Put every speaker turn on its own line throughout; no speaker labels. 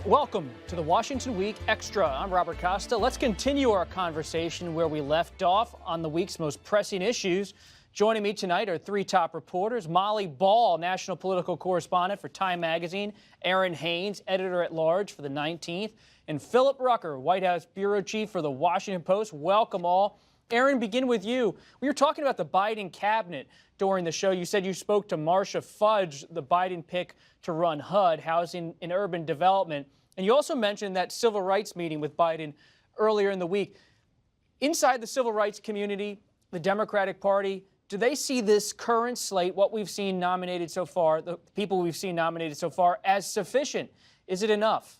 Welcome to the Washington Week Extra. I'm Robert Costa. Let's continue our conversation where we left off on the week's most pressing issues. Joining me tonight are three top reporters: Molly Ball, national political correspondent for Time Magazine; Errin Haines, editor-at-large for the 19th; and Philip Rucker, White House bureau chief for the Washington Post. Welcome all. Errin, begin with you. We were talking about the Biden cabinet during the show. You said you spoke to Marcia Fudge, the Biden pick to run HUD, Housing and Urban Development. And you also mentioned that civil rights meeting with Biden earlier in the week. Inside the civil rights community, the Democratic Party, do they see this current slate, what we've seen nominated so far, the people we've seen nominated so far, as sufficient? Is it enough?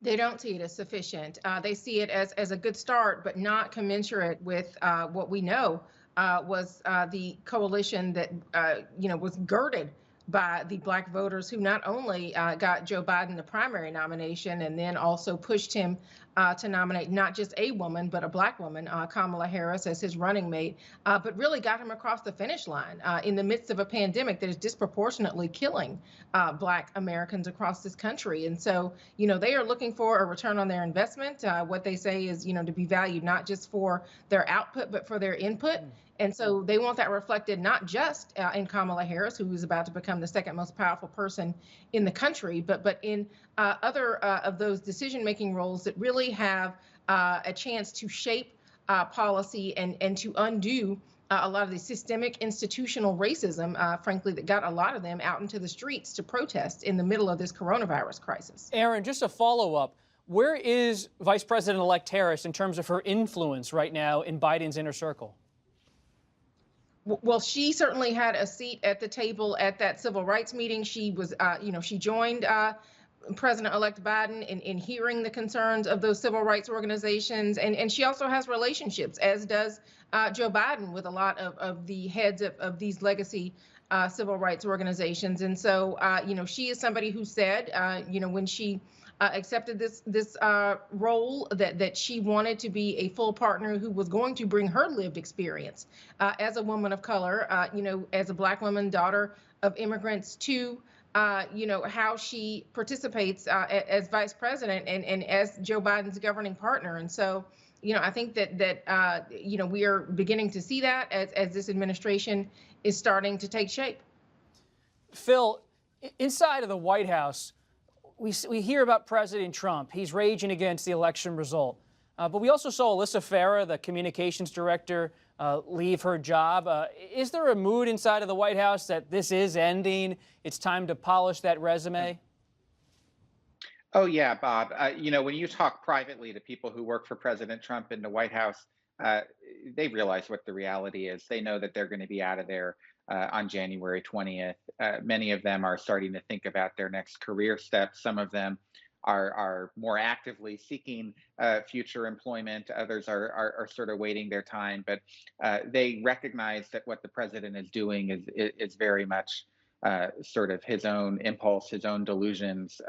They don't see it as sufficient. They see it as a good start, but not commensurate with what we know was the coalition that was girded by the Black voters who not only got Joe Biden the primary nomination and then also pushed him to nominate not just a woman, but a Black woman, Kamala Harris, as his running mate, but really got him across the finish line in the midst of a pandemic that is disproportionately killing Black Americans across this country. And so, they are looking for a return on their investment. What they say is, to be valued not just for their output, but for their input. And so they want that reflected not just in Kamala Harris, who is about to become the second most powerful person in the country, but in other of those decision-making roles that really have a chance to shape policy and to undo a lot of the systemic institutional racism, frankly, that got a lot of them out into the streets to protest in the middle of this coronavirus crisis.
Errin, just a follow-up. Where is Vice President-elect Harris in terms of her influence right now in Biden's inner circle?
Well, she certainly had a seat at the table at that civil rights meeting. She was, she joined President-elect Biden in hearing the concerns of those civil rights organizations. And she also has relationships, as does Joe Biden, with a lot of the heads of these legacy civil rights organizations. And so, she is somebody who said, when she accepted this role, that she wanted to be a full partner who was going to bring her lived experience as a woman of color, as a Black woman, daughter of immigrants, to how she participates as vice president and as Joe Biden's governing partner. And so, I think that we are beginning to see that as this administration is starting to take shape.
Phil, inside of the White House, we hear about President Trump. He's raging against the election result. But we also saw Alyssa Farah, the communications director, leave her job. Is there a mood inside of the White House that this is ending? It's time to polish that resume?
Oh, yeah, Bob. When you talk privately to people who work for President Trump in the White House, they realize what the reality is. They know that they're going to be out of there on January 20th. Many of them are starting to think about their next career steps. Some of them are more actively seeking future employment. Others are sort of waiting their time. But they recognize that what the president is doing is very much sort of his own impulse, his own delusions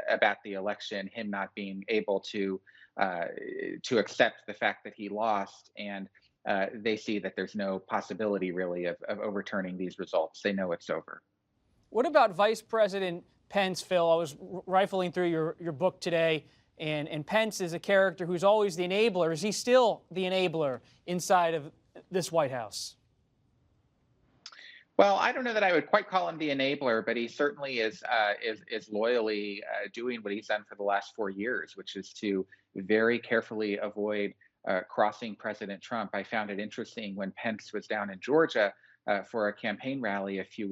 about the election, him not being able to accept the fact that he lost. And they see that there's no possibility really of overturning these results. They know it's over.
What about Vice President Pence, Phil? I was rifling through your book today, and Pence is a character who's always the enabler. Is he still the enabler inside of this White House?
Well, I don't know that I would quite call him the enabler, but he certainly is loyally doing what he's done for the last 4 years, which is to very carefully avoid crossing President Trump. I found it interesting when Pence was down in Georgia for a campaign rally a few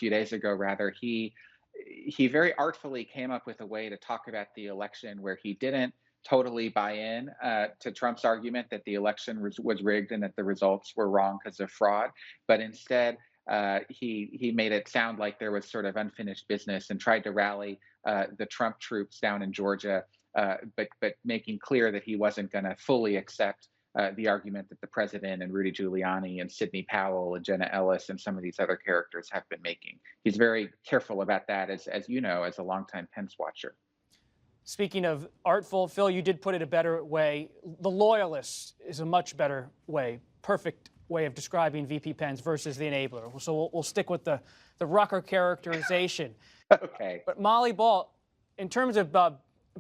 days ago, rather. He very artfully came up with a way to talk about the election where he didn't totally buy in to Trump's argument that the election was rigged and that the results were wrong because of fraud, but instead he made it sound like there was sort of unfinished business and tried to rally the Trump troops down in Georgia, but making clear that he wasn't going to fully accept the argument that the president and Rudy Giuliani and Sidney Powell and Jenna Ellis and some of these other characters have been making. He's very careful about that, as you know, as a longtime Pence watcher.
Speaking of artful, Phil, you did put it a better way. The loyalist is a much better way, perfect way of describing VP Pence versus the enabler. So we'll stick with the Rucker characterization.
Okay.
But Molly Ball, in terms of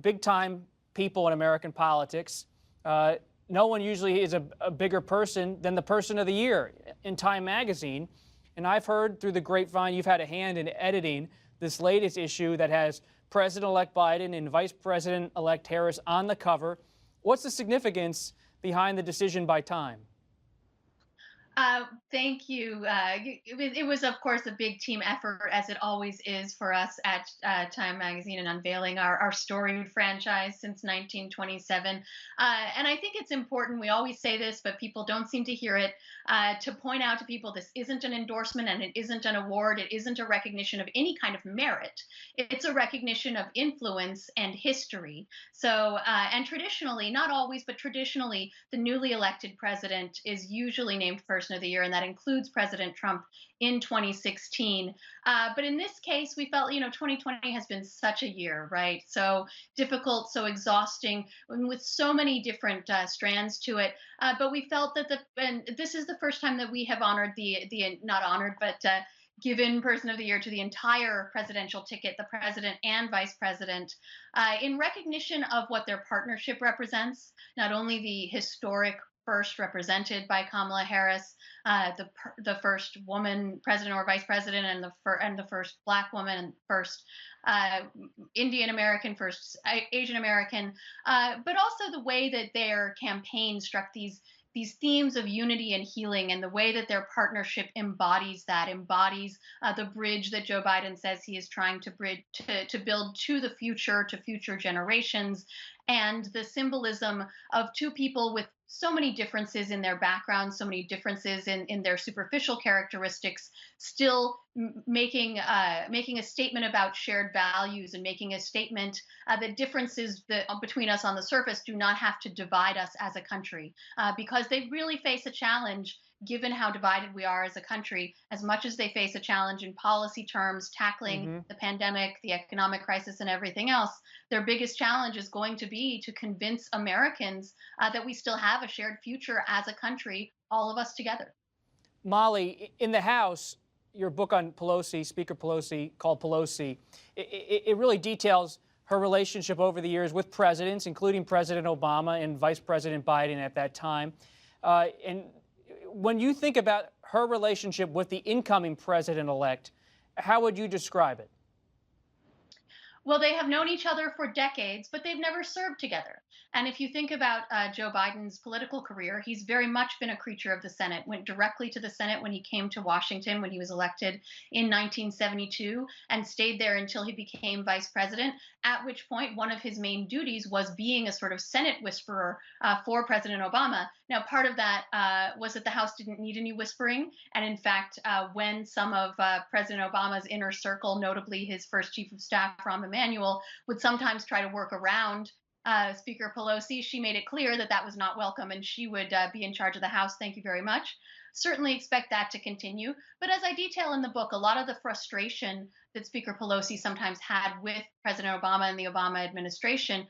big-time people in American politics, no one usually is a bigger person than the person of the year in Time magazine. And I've heard through the grapevine you've had a hand in editing this latest issue that has President-elect Biden and Vice President-elect Harris on the cover. What's the significance behind the decision by Time?
Thank you. It was, of course, a big team effort, as it always is for us at Time Magazine, and unveiling our storied franchise since 1927. And I think it's important, we always say this, but people don't seem to hear it, to point out to people this isn't an endorsement and it isn't an award. It isn't a recognition of any kind of merit. It's a recognition of influence and history. So, and traditionally, not always, but traditionally, the newly elected president is usually named Person of the Year, and that includes President Trump in 2016. But in this case, we felt, 2020 has been such a year, right? So difficult, so exhausting, and with so many different strands to it. But we felt that and this is the first time that we have honored not honored, but given Person of the Year to the entire presidential ticket, the president and vice president, in recognition of what their partnership represents, not only the historic first represented by Kamala Harris, the first woman president or vice president, and the first Black woman, and first Indian American, first Asian American, but also the way that their campaign struck these themes of unity and healing, and the way that their partnership embodies the bridge that Joe Biden says he is trying to bridge to build to the future, to future generations, and the symbolism of two people with so many differences in their backgrounds, so many differences in their superficial characteristics, still making a statement about shared values, and making a statement that differences between us on the surface do not have to divide us as a country, because they really face a challenge, given how divided we are as a country, as much as they face a challenge in policy terms, tackling the pandemic, the economic crisis, and everything else. Their biggest challenge is going to be to convince Americans that we still have a shared future as a country, all of us together.
Molly, in the House, your book on Pelosi, Speaker Pelosi, called Pelosi, it really details her relationship over the years with presidents, including President Obama and Vice President Biden at that time. And when you think about her relationship with the incoming president-elect, how would you describe it?
Well, they have known each other for decades, but they've never served together. And if you think about Joe Biden's political career, he's very much been a creature of the Senate, went directly to the Senate when he came to Washington when he was elected in 1972, and stayed there until he became vice president, at which point one of his main duties was being a sort of Senate whisperer for President Obama. Now, part of that was that the House didn't need any whispering. And in fact, when some of President Obama's inner circle, notably his first chief of staff, Rahm Emanuel, would sometimes try to work around Speaker Pelosi, she made it clear that that was not welcome, and she would be in charge of the House. Thank you very much. Certainly expect that to continue. But as I detail in the book, a lot of the frustration that Speaker Pelosi sometimes had with President Obama and the Obama administration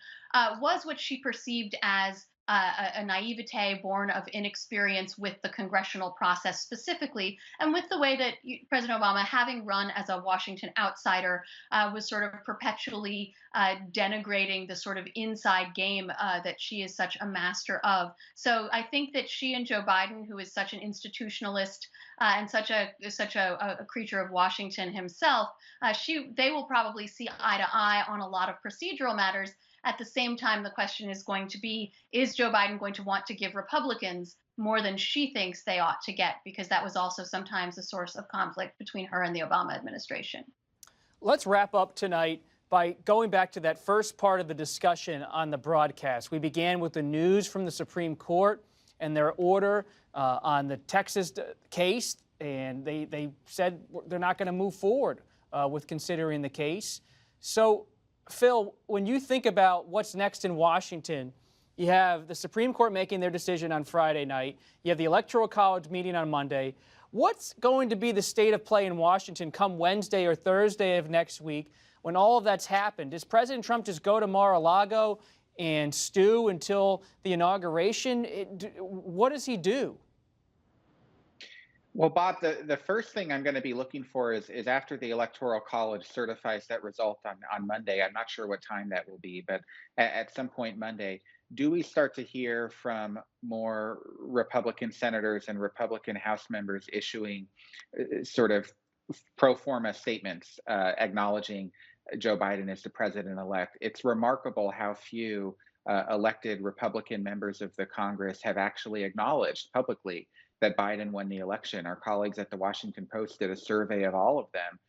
was what she perceived as a naivete born of inexperience with the congressional process specifically, and with the way that President Obama, having run as a Washington outsider, was sort of perpetually denigrating the sort of inside game that she is such a master of. So I think that she and Joe Biden, who is such an institutionalist and such a creature of Washington himself, they will probably see eye to eye on a lot of procedural matters. At the same time, the question is going to be, is Joe Biden going to want to give Republicans more than she thinks they ought to get? Because that was also sometimes a source of conflict between her and the Obama administration.
Let's wrap up tonight by going back to that first part of the discussion on the broadcast. We began with the news from the Supreme Court and their order on the Texas case, and they said they're not going to move forward with considering the case. So, Phil, when you think about what's next in Washington, you have the Supreme Court making their decision on Friday night. You have the Electoral College meeting on Monday. What's going to be the state of play in Washington come Wednesday or Thursday of next week when all of that's happened? Does President Trump just go to Mar-a-Lago and stew until the inauguration? What does he do?
Well, Bob, the first thing I'm going to be looking for is after the Electoral College certifies that result on Monday. I'm not sure what time that will be, but at some point Monday, do we start to hear from more Republican senators and Republican House members issuing sort of pro forma statements acknowledging Joe Biden as the president-elect? It's remarkable how few elected Republican members of the Congress have actually acknowledged publicly that Biden won the election. Our colleagues at the Washington Post did a survey of all of them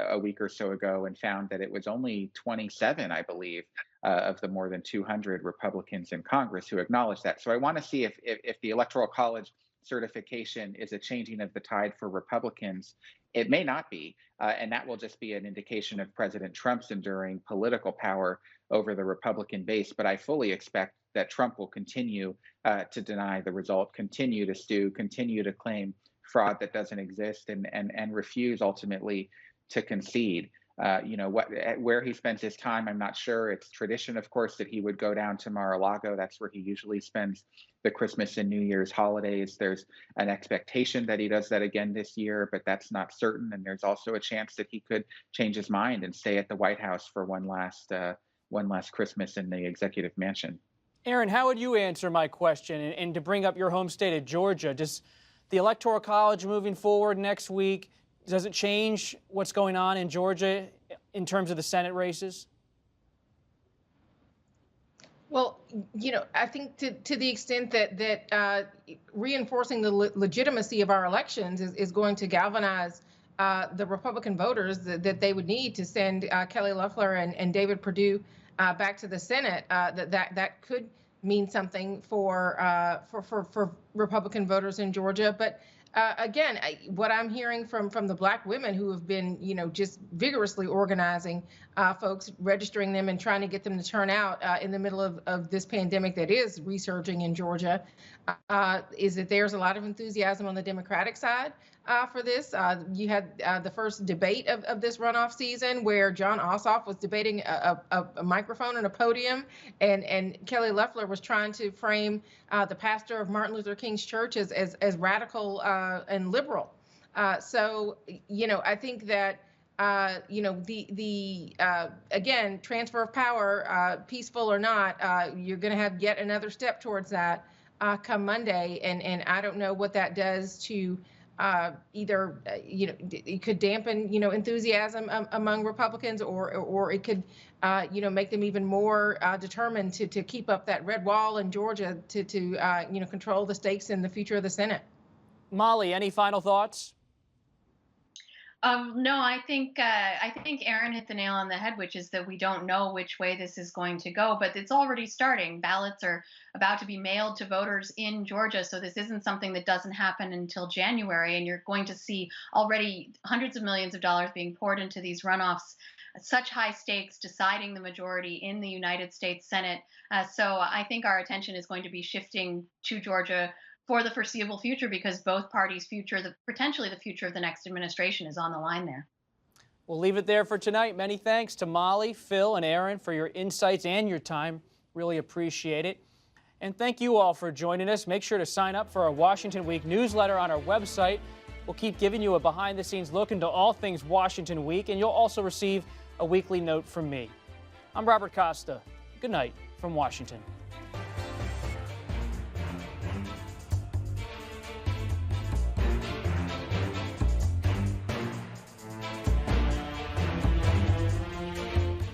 a week or so ago and found that it was only 27, I believe, of the more than 200 Republicans in Congress who acknowledged that. So I want to see if the Electoral College certification is a changing of the tide for Republicans. It may not be, and that will just be an indication of President Trump's enduring political power over the Republican base. But I fully expect that Trump will continue to deny the result, continue to stew, continue to claim fraud that doesn't exist, and refuse ultimately to concede. Where he spends his time, I'm not sure. It's tradition, of course, that he would go down to Mar-a-Lago. That's where he usually spends the Christmas and New Year's holidays. There's an expectation that he does that again this year, but that's not certain. And there's also a chance that he could change his mind and stay at the White House for one last Christmas in the executive mansion.
Errin, how would you answer my question? And to bring up your home state of Georgia, does the Electoral College moving forward next week, does it change what's going on in Georgia in terms of the Senate races?
Well, I think to the extent that reinforcing the legitimacy of our elections is going to galvanize the Republican voters that they would need to send Kelly Loeffler and David Perdue back to the Senate, that could mean something for Republican voters in Georgia. But again, what I'm hearing from the Black women who have been, just vigorously organizing folks, registering them and trying to get them to turn out in the middle of this pandemic that is resurging in Georgia, is that there's a lot of enthusiasm on the Democratic side for this. You had the first debate of this runoff season where John Ossoff was debating a microphone and a podium, and Kelly Loeffler was trying to frame the pastor of Martin Luther King's church as radical and liberal. So, I think that again, transfer of power, peaceful or not, you're going to have yet another step towards that come Monday, and I don't know what that does to either, it could dampen, enthusiasm among Republicans, or it could, make them even more determined to keep up that red wall in Georgia to control the stakes in the future of the Senate.
Molly, any final thoughts?
No, I think Errin hit the nail on the head, which is that we don't know which way this is going to go, but it's already starting. Ballots are about to be mailed to voters in Georgia, so this isn't something that doesn't happen until January, and you're going to see already hundreds of millions of dollars being poured into these runoffs, such high stakes, deciding the majority in the United States Senate. So I think our attention is going to be shifting to Georgia for the foreseeable future, because both parties' future, potentially the future of the next administration, is on the line there.
We'll leave it there for tonight. Many thanks to Molly, Phil, and Errin for your insights and your time. Really appreciate it. And thank you all for joining us. Make sure to sign up for our Washington Week newsletter on our website. We'll keep giving you a behind-the-scenes look into all things Washington Week, and you'll also receive a weekly note from me. I'm Robert Costa. Good night from Washington.